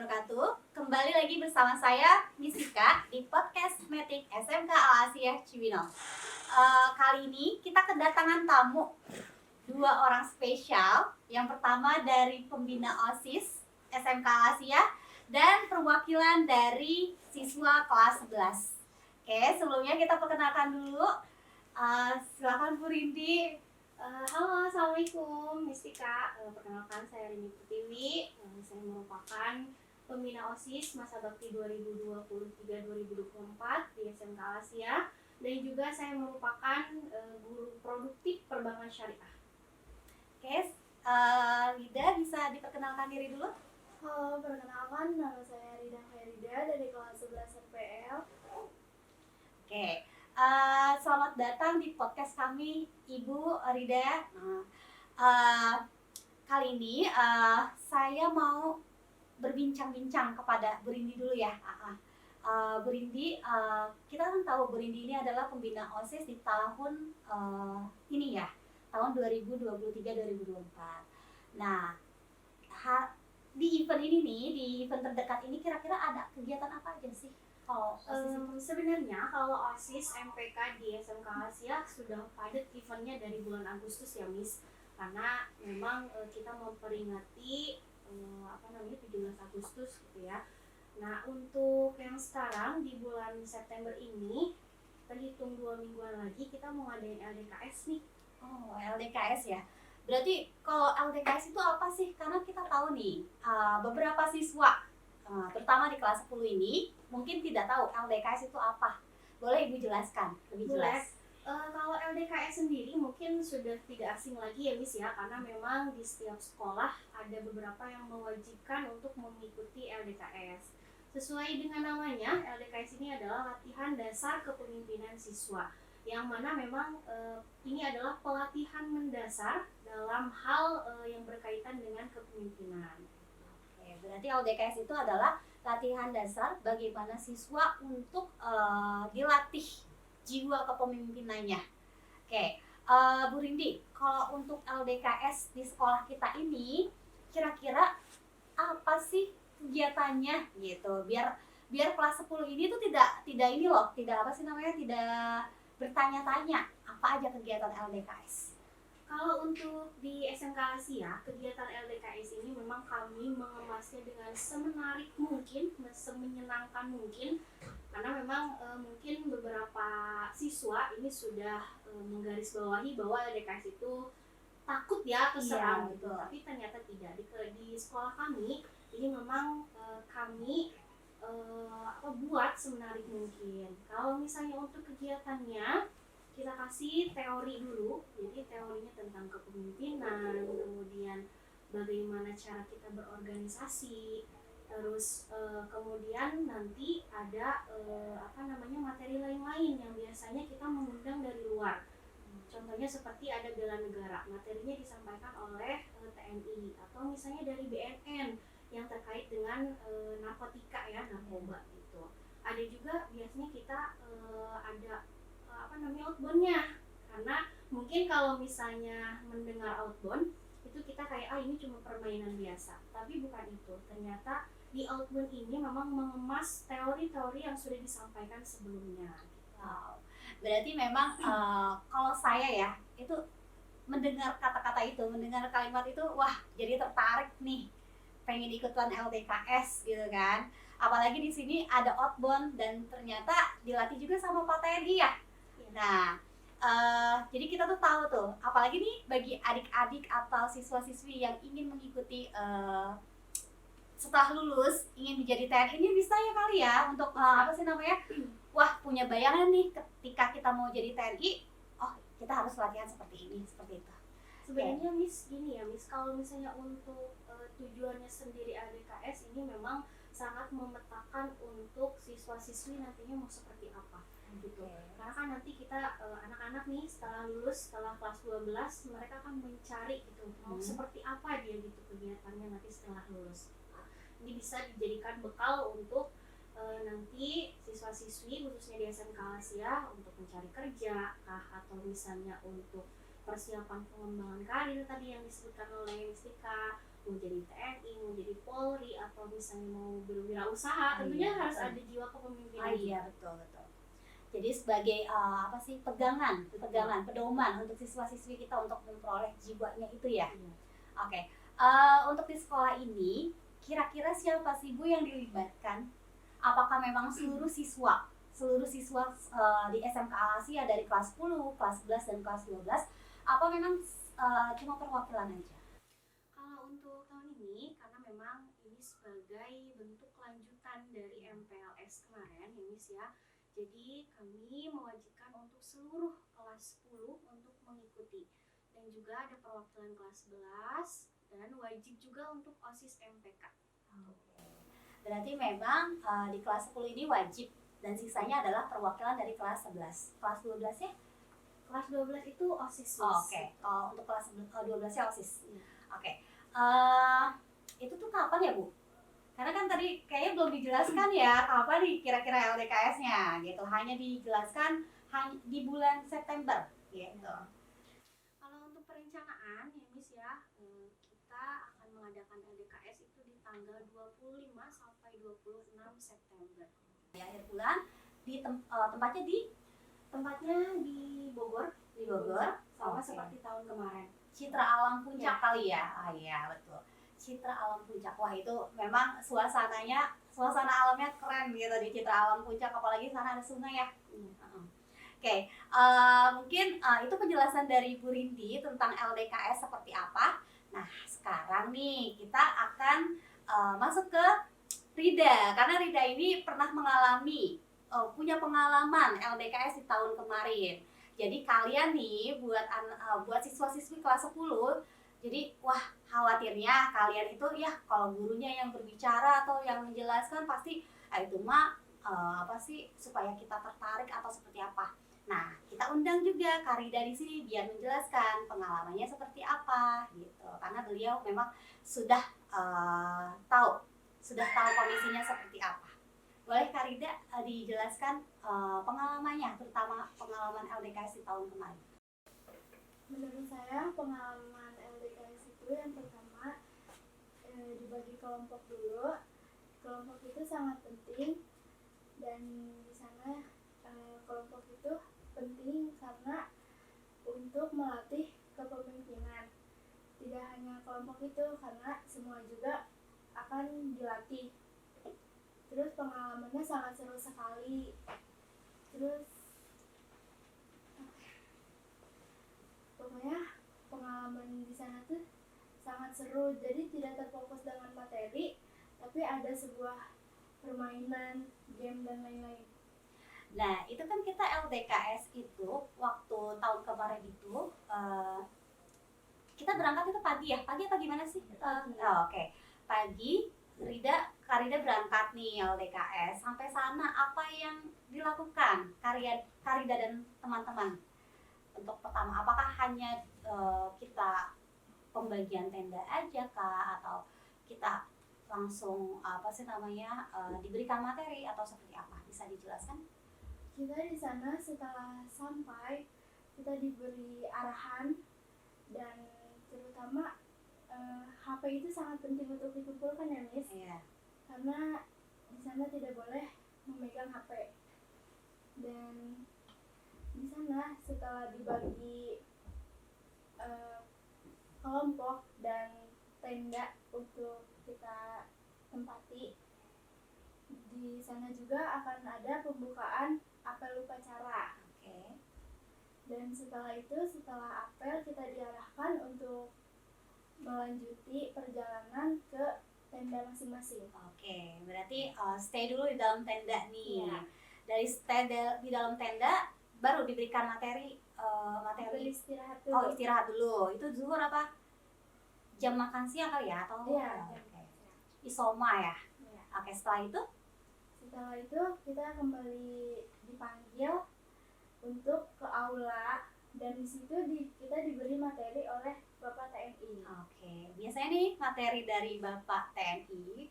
wabarakatuh. Kembali lagi bersama saya Misika di podcast Metik SMK Al Asiyah Cibinong. Kali ini kita kedatangan tamu, dua orang spesial. Yang pertama dari pembina OSIS SMK Al Asiyah dan perwakilan dari siswa kelas 11. Oke, sebelumnya kita perkenalkan dulu. Silakan Bu Rindi. Halo, Assalamualaikum Mistika. Perkenalkan saya Rini Pertiwi. Saya merupakan pembina OSIS masa bakti 2023-2024 di SMK Al Asiyah, dan juga saya merupakan guru produktif perbankan syariah. Oke, Lida bisa diperkenalkan diri dulu? Halo, perkenalkan nama saya Rida Khairida dari kelas 11 RPL. Oke, selamat datang di podcast kami, Ibu Rida. Kali ini saya mau berbincang-bincang kepada Bu Rindi dulu ya. Bu Rindi, kita kan tahu Bu Rindi ini adalah pembina OSIS di tahun ini ya, tahun 2023-2024. Nah, di event ini nih, di event terdekat ini kira-kira ada kegiatan apa aja sih? Sebenarnya kalau OSIS MPK di SMK Al Asiyah sudah padat eventnya dari bulan Agustus ya, Miss, karena memang kita memperingati 17 Agustus gitu ya. Nah, untuk yang sekarang di bulan September ini, terhitung 2 mingguan lagi kita mau ngadain LDKS nih. Oh, LDKS ya. Berarti kalau LDKS itu apa sih? Karena kita tahu nih, beberapa siswa terutama di kelas 10 ini mungkin tidak tahu LDKS itu apa. Boleh Ibu jelaskan lebih jelas? Kalau LDKS sendiri mungkin sudah tidak asing lagi ya, Miss ya, karena memang di setiap sekolah ada beberapa yang mewajibkan untuk mengikuti LDKS. Sesuai dengan namanya, LDKS ini adalah latihan dasar kepemimpinan siswa, yang mana memang ini adalah pelatihan mendasar dalam hal yang berkaitan dengan kepemimpinan. Berarti LDKS itu adalah latihan dasar bagaimana siswa untuk dilatih jiwa kepemimpinannya. Oke, Bu Rindi, kalau untuk LDKS di sekolah kita ini kira-kira apa sih kegiatannya gitu? Biar kelas 10 ini tuh tidak ini loh, tidak bertanya-tanya apa aja kegiatan LDKS. Kalau untuk di SMK Al Asiyah, kegiatan LDKS ini memang kami mengemasnya dengan semenarik mungkin, semenyenangkan mungkin, karena memang mungkin beberapa siswa ini sudah menggarisbawahi bahwa LDKS itu takut ya keseram gitu, tapi ternyata tidak. Di sekolah kami ini memang kami buat semenarik mungkin. Kalau misalnya untuk kegiatannya, kita kasih teori dulu, jadi teorinya tentang kepemimpinan, kemudian bagaimana cara kita berorganisasi, terus kemudian nanti ada materi lain-lain yang biasanya kita mengundang dari luar. Contohnya seperti ada bela negara, materinya disampaikan oleh TNI, atau misalnya dari BNN yang terkait dengan narkotika ya, narkoba gitu. Ada juga biasanya kita ada outbound-nya, karena mungkin kalau misalnya mendengar outbound itu kita kayak ini cuma permainan biasa, tapi bukan itu. Ternyata di outbound ini memang mengemas teori-teori yang sudah disampaikan sebelumnya. Wow. Berarti memang kalau saya ya itu mendengar kata-kata itu, mendengar kalimat itu, wah jadi tertarik nih, pengen ikutan LDKS gitu kan. Apalagi di sini ada outbound dan ternyata dilatih juga sama Pak TNI ya. Nah, jadi kita tuh tahu tuh, apalagi nih bagi adik-adik atau siswa-siswi yang ingin mengikuti setelah lulus ingin menjadi TNI, ini bisa ya kali ya untuk wah punya bayangan nih ketika kita mau jadi TNI, oh kita harus latihan seperti ini, seperti itu. Sebenarnya Miss gini ya, Miss, kalau misalnya untuk tujuannya sendiri LDKS ini memang sangat memetakan untuk siswa-siswi nantinya mau seperti apa gitu. Karena kan nanti kita anak-anak nih setelah lulus, setelah kelas 12, mereka akan mencari gitu mau seperti apa dia gitu kegiatannya nanti setelah lulus. Ini bisa dijadikan bekal untuk nanti siswa-siswi khususnya di SMK Al Asiyah untuk mencari kerja atau misalnya untuk persiapan pengembangan karir tadi yang disebutkan oleh Mistika, mau jadi TNI, mau jadi Polri, atau misalnya mau berwirausaha, tentunya Iya, harus betul. ada jiwa kepemimpinan. Iya, betul betul. Jadi sebagai apa sih, pegangan, pedoman untuk siswa-siswi kita untuk memperoleh jiwanya itu ya. Iya. Oke. Untuk di sekolah ini kira-kira siapa sih Bu yang dilibatkan? Apakah memang seluruh siswa di SMK Al-Asia dari kelas 10, kelas 11 dan kelas 12, apa memang cuma perwakilan aja? Kalau untuk tahun ini, karena memang ini sebagai bentuk lanjutan dari MPLS kemarin ya Miss ya, jadi kami mewajibkan untuk seluruh kelas 10 untuk mengikuti, dan juga ada perwakilan kelas 11 dan wajib juga untuk OSIS MPK. Oke. Berarti memang di kelas 10 ini wajib dan sisanya adalah perwakilan dari kelas 11. Kelas 12 ya? Kelas 12 itu OSIS. Oke. Kalau untuk kelas 12 ya OSIS. Iya. Oke. Itu tuh kapan ya Bu? Karena kan tadi kayaknya belum dijelaskan ya kapan nih kira-kira LDKS-nya gitu. Hanya dijelaskan di bulan September gitu. Kalau untuk perencanaan ya Miss ya, kita akan mengadakan LDKS itu di tanggal 25 sampai 26 September. Di akhir bulan tempatnya di Bogor, sama Oke. seperti tahun kemarin. Citra Alam Puncak kali ya. Ah iya betul. Citra Alam Puncak. Wah itu memang suasana alamnya keren gitu di Citra Alam Puncak, apalagi sana ada sungai ya. Oke, mungkin itu penjelasan dari Bu Rindy tentang LDKS seperti apa. Nah sekarang nih kita akan masuk ke Rida, karena Rida ini pernah punya pengalaman LDKS di tahun kemarin. Jadi kalian nih buat siswa-siswi kelas 10, jadi wah khawatirnya kalian itu ya kalau gurunya yang berbicara atau yang menjelaskan pasti itu mah apa sih supaya kita tertarik atau seperti apa. Nah, kita undang juga Kak Rida di sini biar menjelaskan pengalamannya seperti apa gitu. Karena beliau memang sudah tahu kondisinya seperti apa. Boleh Kak Rida dijelaskan pengalamannya, terutama pengalaman LDKS di tahun kemarin. Menurut saya pengalaman LDKS itu yang pertama dibagi kelompok dulu. Kelompok itu sangat penting, dan di sana kelompok itu penting karena untuk melatih kepemimpinan. Tidak hanya kelompok itu, karena semua juga akan dilatih. Terus pengalamannya sangat seru sekali. Terus pokoknya pengalaman di sana tuh sangat seru. Jadi tidak terfokus dengan materi, tapi ada sebuah permainan, game dan lain-lain. Nah, itu kan kita LDKS itu waktu tahun kemarin itu kita berangkat itu pagi ya? Pagi apa gimana sih? Oke. Pagi, Kak Rida berangkat nih LDKS. Sampai sana apa yang dilakukan Kak Rida dan teman-teman? Untuk pertama, apakah hanya kita pembagian tenda aja kah? Atau kita langsung diberikan materi atau seperti apa? Bisa dijelaskan? Kita di sana setelah sampai, kita diberi arahan, dan terutama HP itu sangat penting untuk dikumpulkan ya Miss. Iya. Karena di sana tidak boleh memegang HP. Dan di sana setelah dibagi kelompok dan tenda untuk kita tempati, di sana juga akan ada pembukaan apel upacara. Oke. Dan setelah apel kita diarahkan untuk melanjuti perjalanan ke tenda masing-masing. Oke, berarti stay dulu di dalam tenda nih. Iya. Dari stay di dalam tenda baru diberikan materi. Istirahat dulu. Oh, istirahat dulu. Itu zuhur apa? Jam makan siang kali ya atau? Iya. Oke. Isoma ya. Iya. Oke, setelah itu kita kembali dipanggil untuk ke aula, dan di situ kita diberi materi oleh Bapak TNI. Oke, biasanya nih materi dari Bapak TNI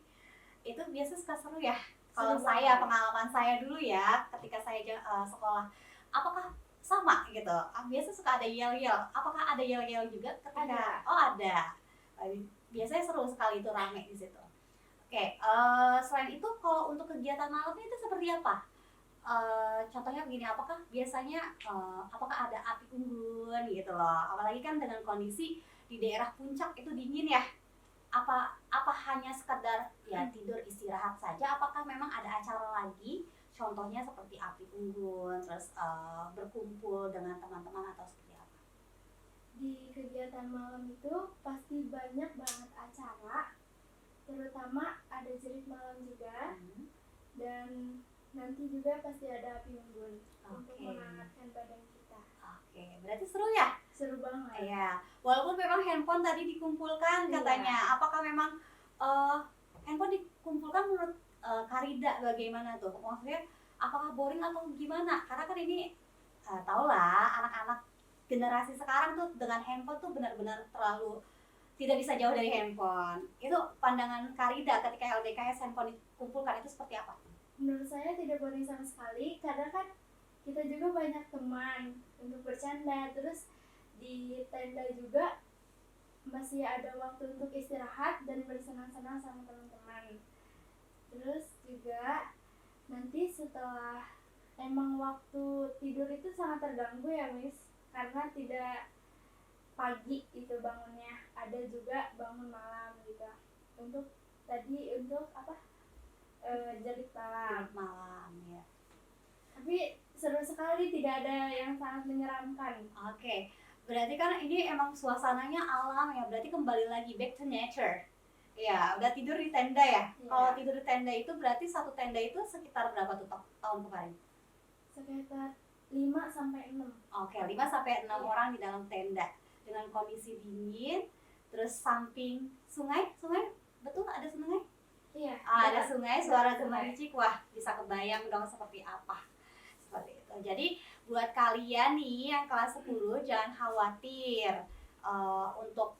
itu biasa suka seru ya. Kalau Seru saya, banget. pengalaman saya dulu ya, ketika saya sekolah, apakah sama gitu? Biasa suka ada yel-yel. Apakah ada yel-yel juga ketika? Ada. Oh ada. biasanya seru sekali itu rame di situ. Oke, selain itu kalau untuk kegiatan malamnya itu seperti apa? Contohnya begini, apakah biasanya apakah ada api unggun gitu loh? Apalagi kan dengan kondisi di daerah puncak itu dingin ya. Apa hanya sekedar ya tidur istirahat saja? Apakah memang ada acara lagi? Contohnya seperti api unggun, terus berkumpul dengan teman-teman atau seperti apa? Di kegiatan malam itu pasti banyak banget acara, terutama ada jerit malam juga, dan nanti juga pasti ada api unggun untuk Oke. menghangatkan badan kita. Oke, berarti seru ya? Seru banget. Iya, walaupun memang handphone tadi dikumpulkan Iya. katanya, apakah memang handphone dikumpulkan menurut Karida bagaimana tuh? Maksudnya apakah boring atau gimana? Karena kan ini tau lah anak-anak generasi sekarang tuh dengan handphone tuh benar-benar terlalu tidak bisa jauh dari handphone. Itu pandangan Karida ketika LDKS handphone dikumpulkan itu seperti apa? Menurut saya tidak boring sama sekali, karena kan kita juga banyak teman untuk bercanda, terus di tenda juga masih ada waktu untuk istirahat dan bersenang-senang sama teman-teman. Terus juga nanti setelah emang waktu tidur itu sangat terganggu ya Miss, karena tidak pagi itu bangunnya, ada juga bangun malam gitu. Untuk apa? Jerit malam. Malam ya. Tapi seru sekali, tidak ada yang sangat menyeramkan. Oke, berarti kan ini emang suasananya alam ya, berarti kembali lagi back to nature. Ya, udah tidur di tenda ya. Iya. Kalau tidur di tenda itu berarti satu tenda itu sekitar berapa tuh tahun kemarin? Sekitar 5 sampai 6. Oke, 5 sampai 6 Iya. orang di dalam tenda dengan kondisi dingin, terus samping sungai, betul ada sungai? Iya. Ada sungai, suara Sungai. gemericik, wah bisa kebayang dong seperti apa. Seperti itu. Jadi buat kalian nih yang kelas 10 jangan khawatir untuk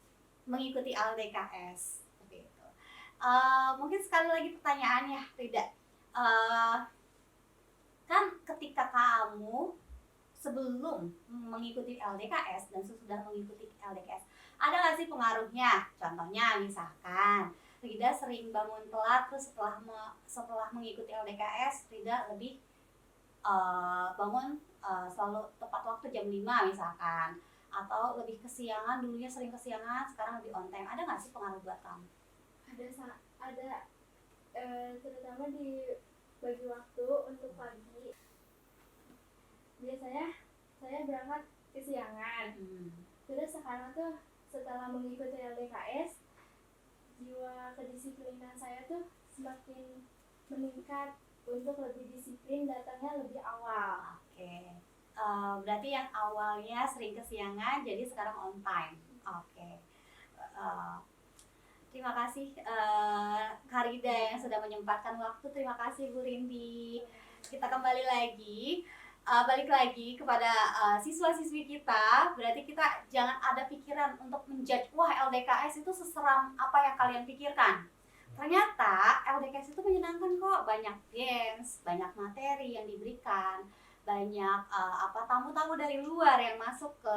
mengikuti LDKS. Seperti itu. Mungkin sekali lagi pertanyaannya, tidak. Kan ketika kamu sebelum mengikuti LDKS dan sesudah mengikuti LDKS, ada nggak sih pengaruhnya? Contohnya misalkan Rida sering bangun telat, terus setelah mengikuti LDKS, Rida lebih bangun selalu tepat waktu jam 5 misalkan, atau lebih kesiangan, dulunya sering kesiangan, sekarang lebih on time. Ada nggak sih pengaruh buat kamu? Ada terutama di bagi waktu untuk pagi. Biasanya saya berangkat kesiangan. Terus sekarang tuh setelah mengikuti LDKS, jiwa kedisiplinan saya tuh semakin meningkat untuk lebih disiplin, datangnya lebih awal. Oke. Berarti yang awalnya sering kesiangan jadi sekarang on time. Oke. Terima kasih Karida yang sudah menyempatkan waktu. Terima kasih Bu Rindi. Kita kembali lagi, balik lagi kepada siswa-siswi kita. Berarti kita jangan ada pikiran untuk menjudge, wah LDKS itu seseram apa yang kalian pikirkan. Ternyata LDKS itu menyenangkan kok, banyak games, banyak materi yang diberikan, banyak tamu-tamu dari luar yang masuk ke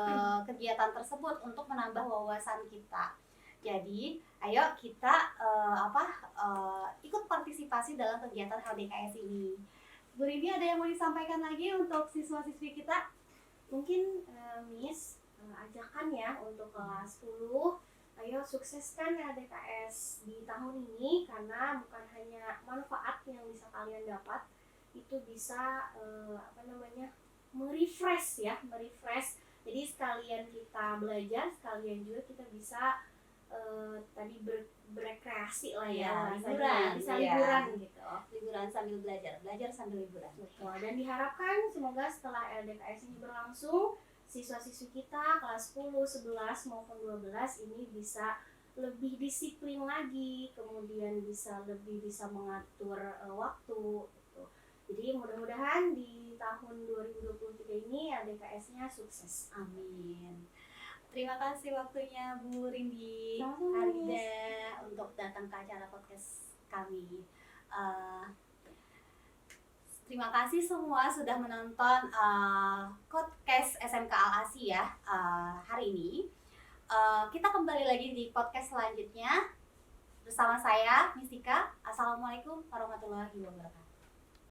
kegiatan tersebut untuk menambah wawasan kita. Jadi, ayo kita ikut partisipasi dalam kegiatan LDKS ini. Bu Rini, ada yang mau disampaikan lagi untuk siswa-siswi kita? Mungkin Miss ajakan ya untuk kelas 10, ayo sukseskan LDKS di tahun ini, karena bukan hanya manfaat yang bisa kalian dapat, itu bisa merefresh. Jadi sekalian kita belajar, sekalian juga kita bisa berekreasi lah ya, bisa liburan gitu. Liburan sambil belajar sambil liburan. Betul. Dan diharapkan semoga setelah LDKS ini berlangsung, siswa-siswi kita kelas 10, 11 maupun 12 ini bisa lebih disiplin lagi, kemudian lebih bisa mengatur waktu gitu. Jadi mudah-mudahan di tahun 2023 ini LDKS-nya sukses. Amin. Terima kasih waktunya Bu Rindi, Sama-sama, Karida untuk datang ke acara podcast kami. Terima kasih semua sudah menonton podcast SMK Al Asih ya hari ini. Kita kembali lagi di podcast selanjutnya bersama saya Mistika. Assalamualaikum warahmatullahi wabarakatuh.